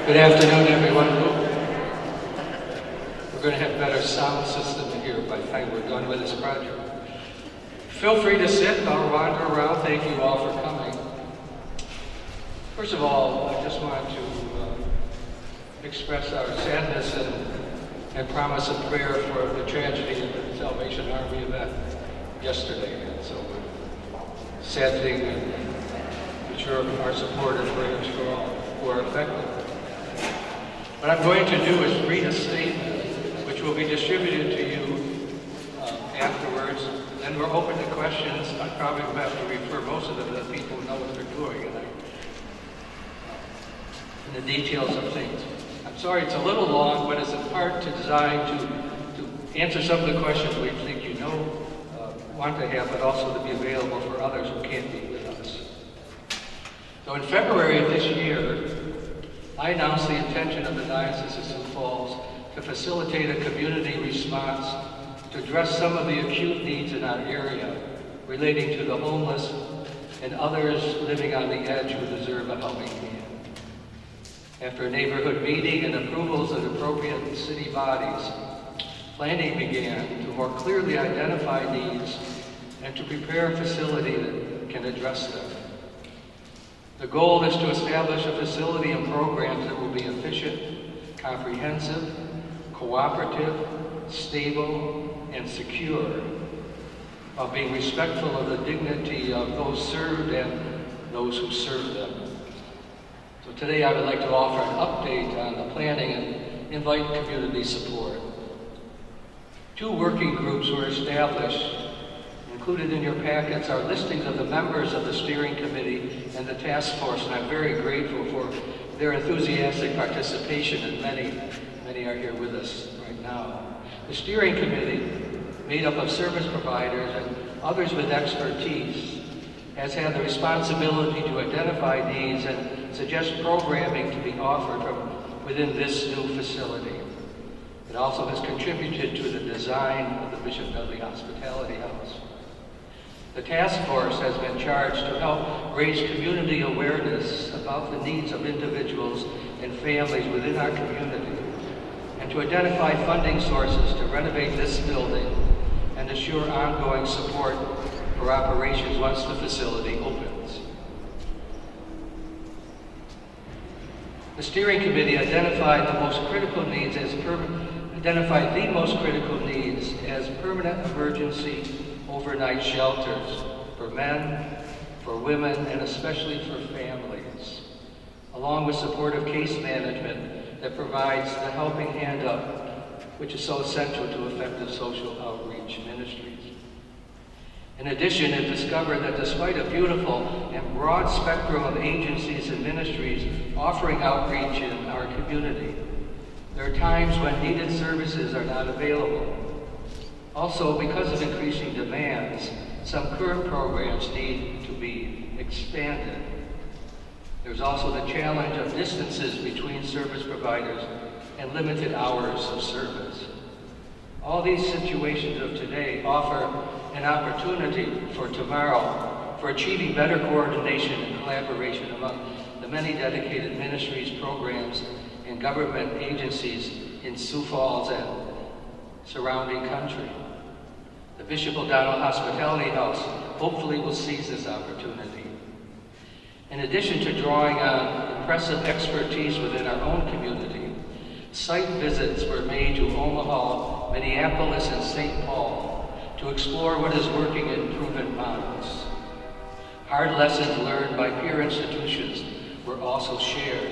Good afternoon, everyone. We're going to have better sound system here by the time we're done with this project. Feel free to sit or wander around. Thank you all for coming. First of all, I just want to express our sadness and promise of prayer for the tragedy of the Salvation Army event yesterday. And so, sad thing, and I'm sure our support and prayers for all who are affected. What I'm going to do is read a statement which will be distributed to you afterwards. Then we're open to questions. I probably will have to refer most of them to people who know what they're doing and the details of things. I'm sorry it's a little long, but it's in part designed to answer some of the questions we think you want to have, but also to be available for others who can't be with us. So in February of this year, I announced the intention of the Diocese of Sioux Falls to facilitate a community response to address some of the acute needs in our area relating to the homeless and others living on the edge who deserve a helping hand. After a neighborhood meeting and approvals of appropriate city bodies, planning began to more clearly identify needs and to prepare a facility that can address them. The goal is to establish a facility and programs that will be efficient, comprehensive, cooperative, stable, and secure, while being respectful of the dignity of those served and those who serve them. So today I would like to offer an update on the planning and invite community support. 2 working groups were established. Included in your packets are listings of the members of the steering committee and the task force, and I'm very grateful for their enthusiastic participation, and many are here with us right now. The steering committee, made up of service providers and others with expertise, has had the responsibility to identify needs and suggest programming to be offered from within this new facility. It also has contributed to the design of the Bishop Dudley Hospitality House. The task force has been charged to help raise community awareness about the needs of individuals and families within our community, and to identify funding sources to renovate this building and assure ongoing support for operations once the facility opens. The steering committee identified the most critical needs as permanent emergency overnight shelters for men, for women, and especially for families, along with supportive case management that provides the helping hand up, which is so essential to effective social outreach ministries. In addition, it discovered that despite a beautiful and broad spectrum of agencies and ministries offering outreach in our community, there are times when needed services are not available. Also, because of increasing demands, some current programs need to be expanded. There's also the challenge of distances between service providers and limited hours of service. All these situations of today offer an opportunity for tomorrow for achieving better coordination and collaboration among the many dedicated ministries, programs, and government agencies in Sioux Falls and surrounding country. The Bishop Dudley Hospitality House hopefully will seize this opportunity. In addition to drawing on impressive expertise within our own community, site visits were made to Omaha, Minneapolis, and St. Paul to explore what is working in proven models. Hard lessons learned by peer institutions were also shared.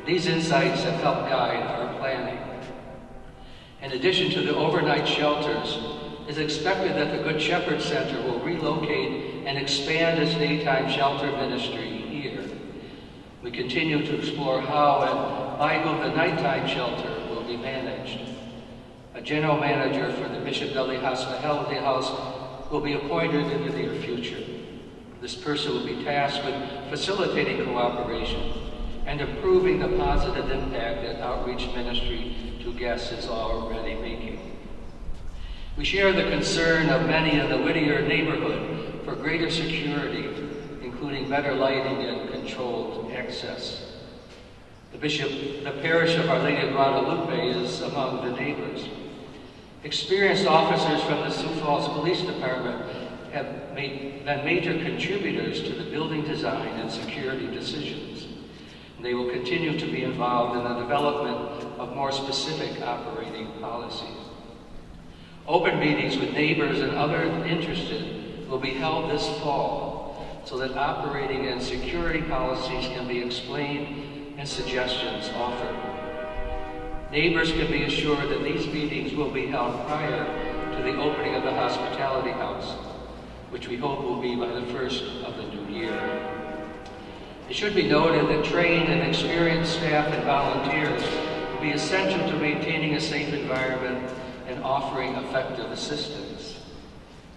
These insights have helped guide our planning. In addition to the overnight shelters, it is expected that the Good Shepherd Center will relocate and expand its daytime shelter ministry here. We continue to explore how and by whom the nighttime shelter will be managed. A general manager for the Bishop Dudley Hospitality House will be appointed in the near future. This person will be tasked with facilitating cooperation and improving the positive impact that outreach ministry to guests is already making. We share the concern of many in the Whittier neighborhood for greater security, including better lighting and controlled access. The parish of Our Lady of Guadalupe is among the neighbors. Experienced officers from the Sioux Falls Police Department have been major contributors to the building design and security decisions. And they will continue to be involved in the development of more specific operating policies. Open meetings with neighbors and others interested will be held this fall so that operating and security policies can be explained and suggestions offered. Neighbors can be assured that these meetings will be held prior to the opening of the Hospitality House, which we hope will be by the first of the new year. It should be noted that trained and experienced staff and volunteers will be essential to maintaining a safe environment and offering effective assistance.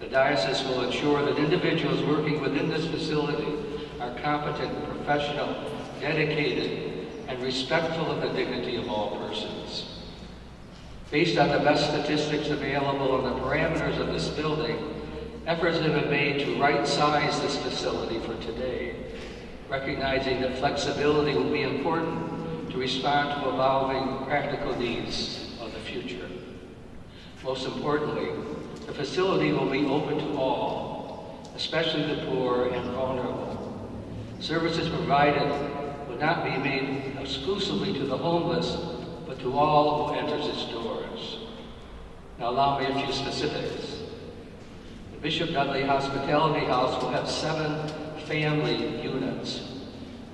The diocese will ensure that individuals working within this facility are competent, professional, dedicated, and respectful of the dignity of all persons. Based on the best statistics available and the parameters of this building, efforts have been made to right-size this facility for today, recognizing that flexibility will be important to respond to evolving practical needs of the future. Most importantly, the facility will be open to all, especially the poor and vulnerable. Services provided will not be made exclusively to the homeless, but to all who enters its doors. Now allow me a few specifics. The Bishop Dudley Hospitality House will have 7 family units,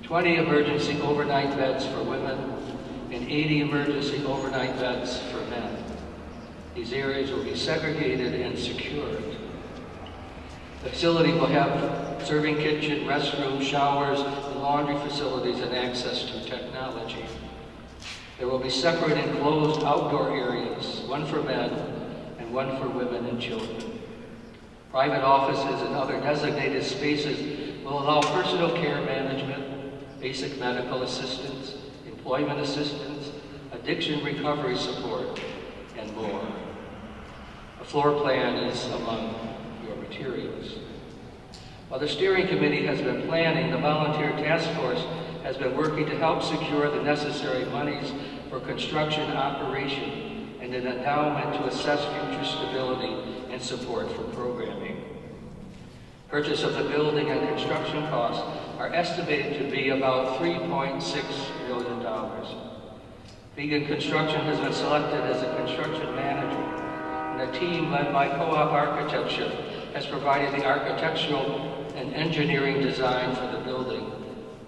20 emergency overnight beds for women, and 80 emergency overnight beds for men. These areas will be segregated and secured. The facility will have serving kitchen, restroom, showers, and laundry facilities and access to technology. There will be separate enclosed outdoor areas, one for men and one for women and children. Private offices and other designated spaces will allow personal care management, basic medical assistance, employment assistance, addiction recovery support, and more. A floor plan is among your materials. While the steering committee has been planning, the volunteer task force has been working to help secure the necessary monies for construction operation and an endowment to assess future stability and support for programming. Purchase of the building and construction costs are estimated to be about $3.6 million. Vegan Construction has been selected as a construction manager, and a team led by Co-op Architecture has provided the architectural and engineering design for the building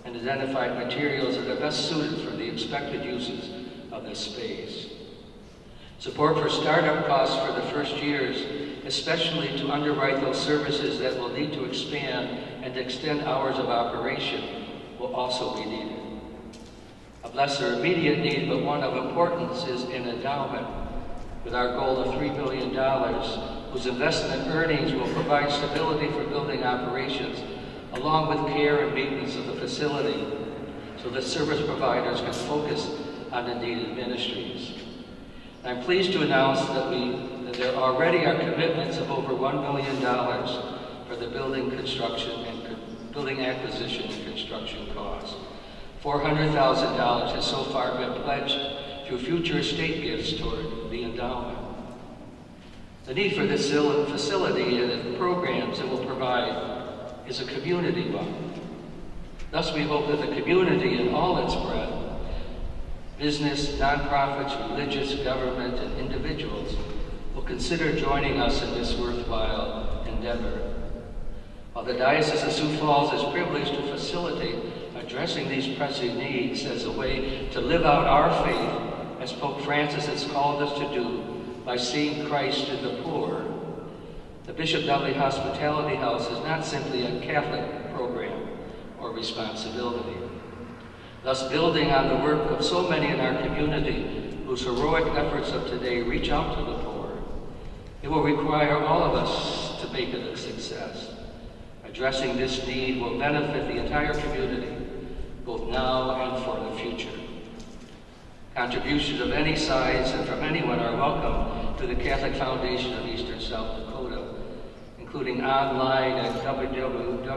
and identified materials that are best suited for the expected uses of this space. Support for startup costs for the first years, especially to underwrite those services that will need to expand and extend hours of operation, will also be needed. Of lesser immediate need, but one of importance, is an endowment, with our goal of $3 billion, whose investment earnings will provide stability for building operations, along with care and maintenance of the facility, so that service providers can focus on the needed ministries. I'm pleased to announce that there already are commitments of over $1 million for the building construction and building acquisition and construction costs. $400,000 has so far been pledged through future estate gifts toward the endowment. The need for this facility and the programs it will provide is a community one. Thus, we hope that the community in all its breadth, business, nonprofits, religious, government, and individuals, will consider joining us in this worthwhile endeavor. While the Diocese of Sioux Falls is privileged to facilitate addressing these pressing needs as a way to live out our faith, as Pope Francis has called us to do, by seeing Christ in the poor, the Bishop Dudley Hospitality House is not simply a Catholic program or responsibility. Thus, building on the work of so many in our community whose heroic efforts of today reach out to the poor, it will require all of us to make it a success. Addressing this need will benefit the entire community, both now and for the future. Contributions of any size and from anyone are welcome to the Catholic Foundation of Eastern South Dakota, including online at www.bdhh.com.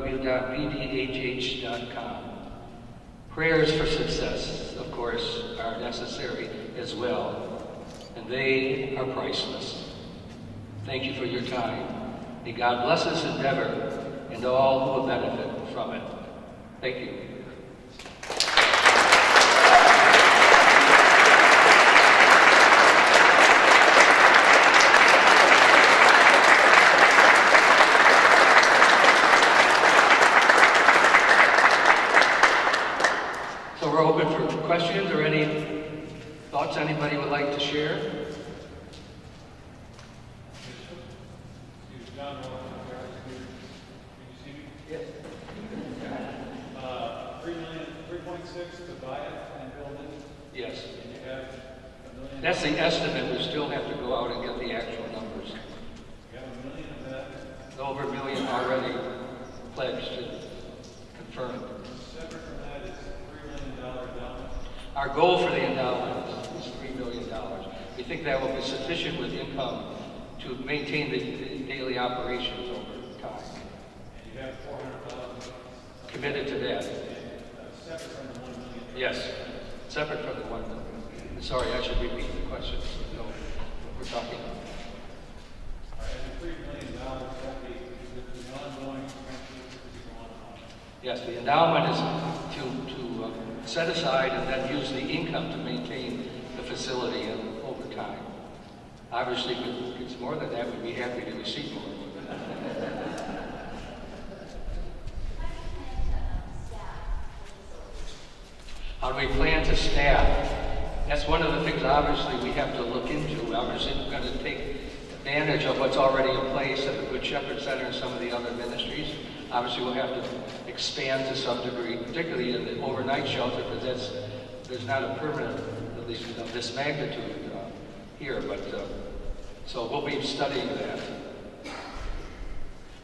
Prayers for success, of course, are necessary as well, and they are priceless. Thank you for your time. May God bless this endeavor and all who will benefit from it. Thank you. So we're open for questions or any thoughts anybody would like to share. Yes. 3.6 to buy it and build it. Yes. And you have $1 million. That's the estimate. We still have to go out and get the actual numbers. You have $1 million of that. Over $1 million already pledged and confirmed. Separate from that is $3 million endowment. Our goal for the endowment is $3 million. We think that will be sufficient with income to maintain the daily operations over time. And you have $400,000 Committed to that. separate from the $1 million. Yes, separate from the 1 million. Sorry, I should repeat the question so you know what we're talking about. All right, and the $3 million that be the ongoing expenses going on. Yes, the endowment is to set aside and then use the income to maintain the facility and over time. Obviously, if it's more than that, we'd be happy to receive more. How do we plan to staff? That's one of the things, obviously, we have to look into. Obviously, we're going to take advantage of what's already in place at the Good Shepherd Center and some of the other ministries. Obviously, we'll have to expand to some degree, particularly in the overnight shelter, because there's not a permanent, at least of this magnitude here. But so we'll be studying that.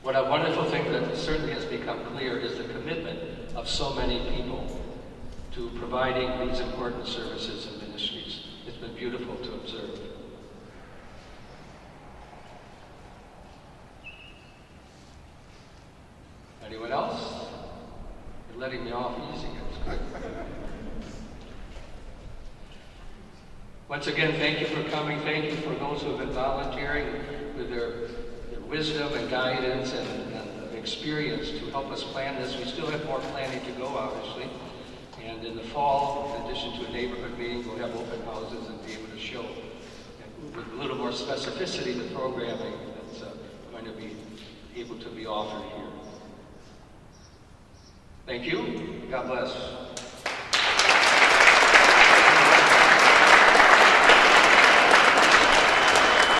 What a wonderful thing that certainly has become clear is the commitment of so many people to providing these important services and ministries. It's been beautiful to observe. Anyone else? You're letting me off easy. It's good. Once again, thank you for coming. Thank you for those who have been volunteering with their wisdom and guidance and experience to help us plan this. We still have more planning to go, obviously. And in the fall, in addition to a neighborhood meeting, we'll have open houses and be able to show with a little more specificity the programming that's going to be able to be offered here. Thank you. God bless.